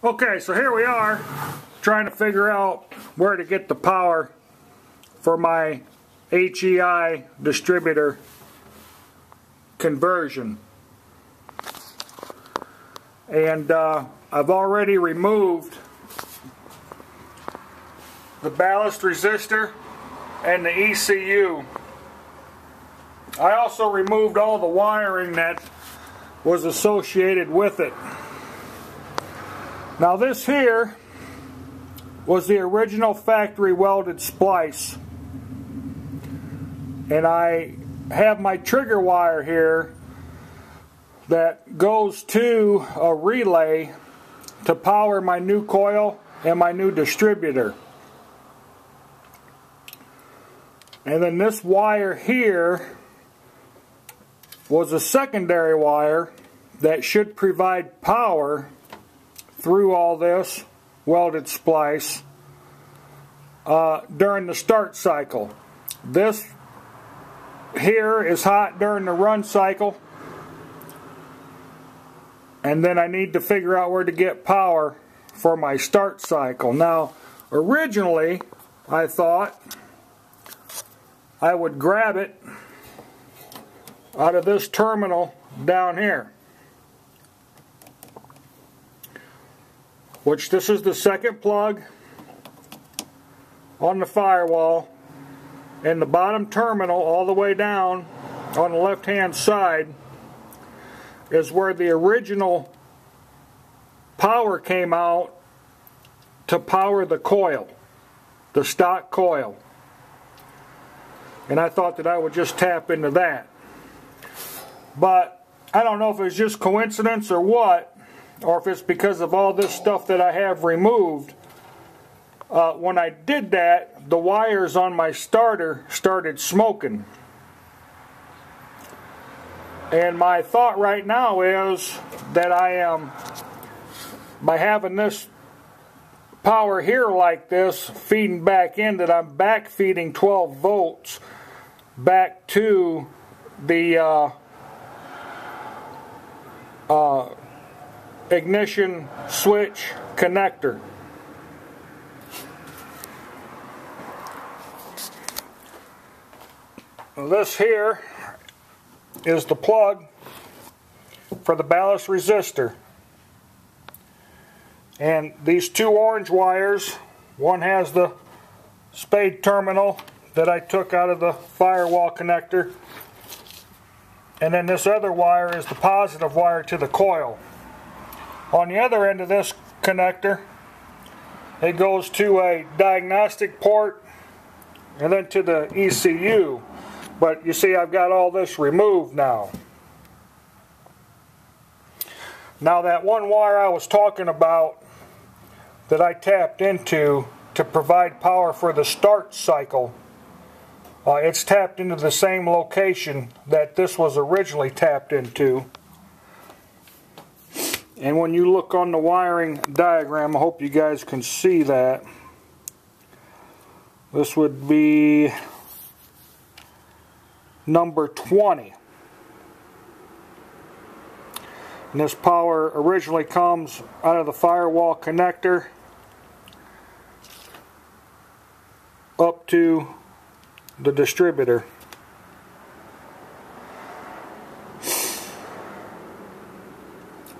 Okay, so here we are trying to figure out where to get the power for my HEI distributor conversion. And I've already removed the ballast resistor and the ECU. I also removed all the wiring that was associated with it. Now this here was the original factory welded splice, and I have my trigger wire here that goes to a relay to power my new coil and my new distributor. And then this wire here was a secondary wire that should provide power through all this welded splice during the start cycle. This here is hot during the run cycle, and then I need to figure out where to get power for my start cycle. Now originally I thought I would grab it out of this terminal down here, which this is the second plug on the firewall, and the bottom terminal all the way down on the left hand side is where the original power came out to power the coil, the stock coil. And I thought that I would just tap into that. But I don't know if it's just coincidence or what, or if it's because of all this stuff that I have removed. When I did that, the wires on my starter started smoking. And my thought right now is that I am, by having this power here like this feeding back in, that I'm back feeding 12 volts back to the ignition switch connector. Now this here is the plug for the ballast resistor, and these two orange wires, one has the spade terminal that I took out of the firewall connector, and then this other wire is the positive wire to the coil. On the other end of this connector, it goes to a diagnostic port and then to the ECU. But you see, I've got all this removed now. Now that one wire I was talking about that I tapped into to provide power for the start cycle, it's tapped into the same location that this was originally tapped into. And when you look on the wiring diagram, I hope you guys can see that. This would be number 20. And this power originally comes out of the firewall connector up to the distributor.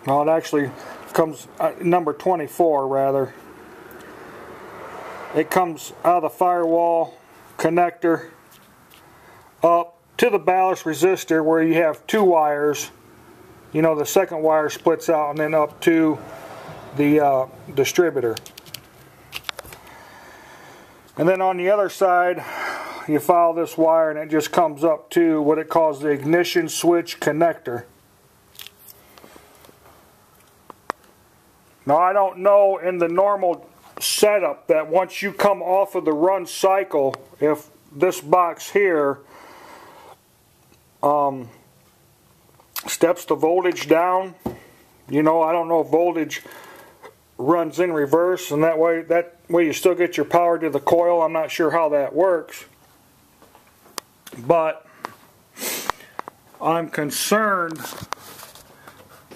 Well, it actually comes, number 24 rather. It comes out of the firewall connector up to the ballast resistor, where you have two wires. You know, the second wire splits out, and then up to the distributor. And then on the other side, you follow this wire and it just comes up to what it calls the ignition switch connector. Now I don't know in the normal setup that once you come off of the run cycle, if this box here steps the voltage down. You know, I don't know if voltage runs in reverse, and that way you still get your power to the coil. I'm not sure how that works, but I'm concerned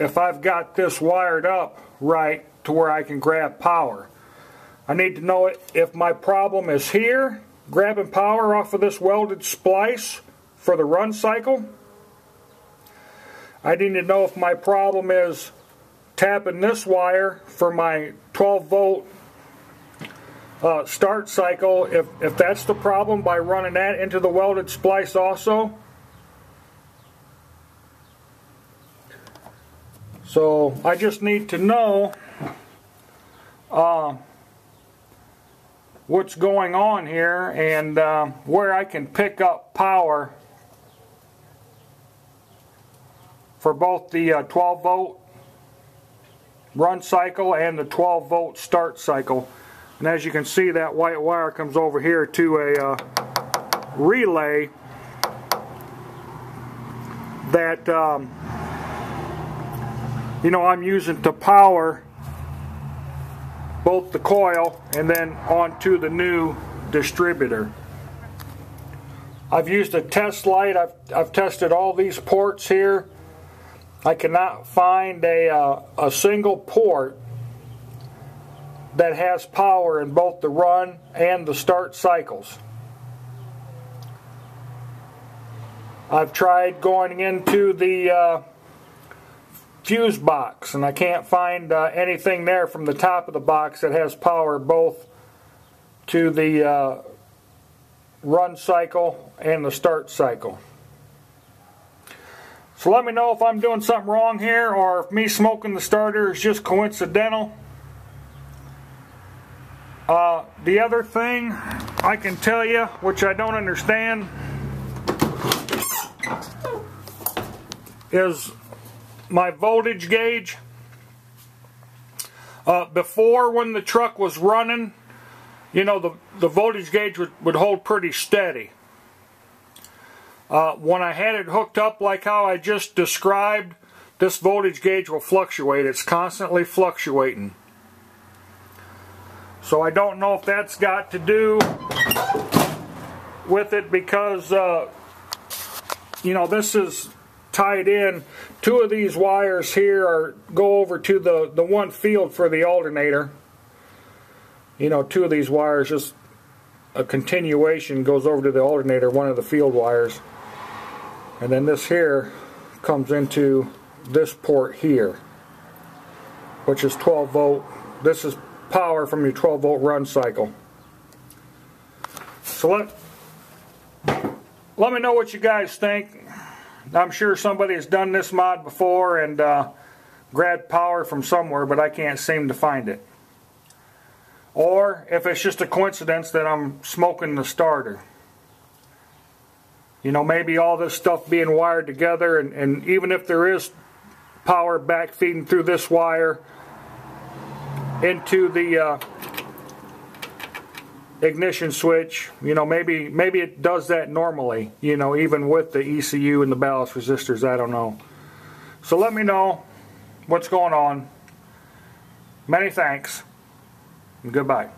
if I've got this wired up right to to where I can grab power. I need to know if my problem is here, grabbing power off of this welded splice for the run cycle. I need to know if my problem is tapping this wire for my 12 volt start cycle, if that's the problem, by running that into the welded splice also. So I just need to know what's going on here and where I can pick up power for both the 12 volt run cycle and the 12 volt start cycle. And as you can see, that white wire comes over here to a relay that you know, I'm using to power both the coil and then onto the new distributor. I've used a test light. I've tested all these ports here. I cannot find a single port that has power in both the run and the start cycles. I've tried going into the fuse box, and I can't find anything there from the top of the box that has power both to the run cycle and the start cycle. So let me know if I'm doing something wrong here, or if me smoking the starter is just coincidental. The other thing I can tell you, which I don't understand, is my voltage gauge. Before, when the truck was running, you know, the voltage gauge would hold pretty steady. When I had it hooked up like how I just described, this voltage gauge will fluctuate. It's constantly fluctuating. So I don't know if that's got to do with it, because you know, this is tied in. Two of these wires here go over to the one field for the alternator. You know, two of these wires, just a continuation, goes over to the alternator, one of the field wires. And then this here comes into this port here, which is 12 volt. This is power from your 12 volt run cycle. So let me know what you guys think. I'm sure somebody has done this mod before and grabbed power from somewhere, but I can't seem to find it. Or if it's just a coincidence that I'm smoking the starter. You know, maybe all this stuff being wired together, and even if there is power back feeding through this wire into the ignition switch, you know, maybe it does that normally, you know, even with the ECU and the ballast resistors. I don't know. So let me know what's going on. Many thanks, and goodbye.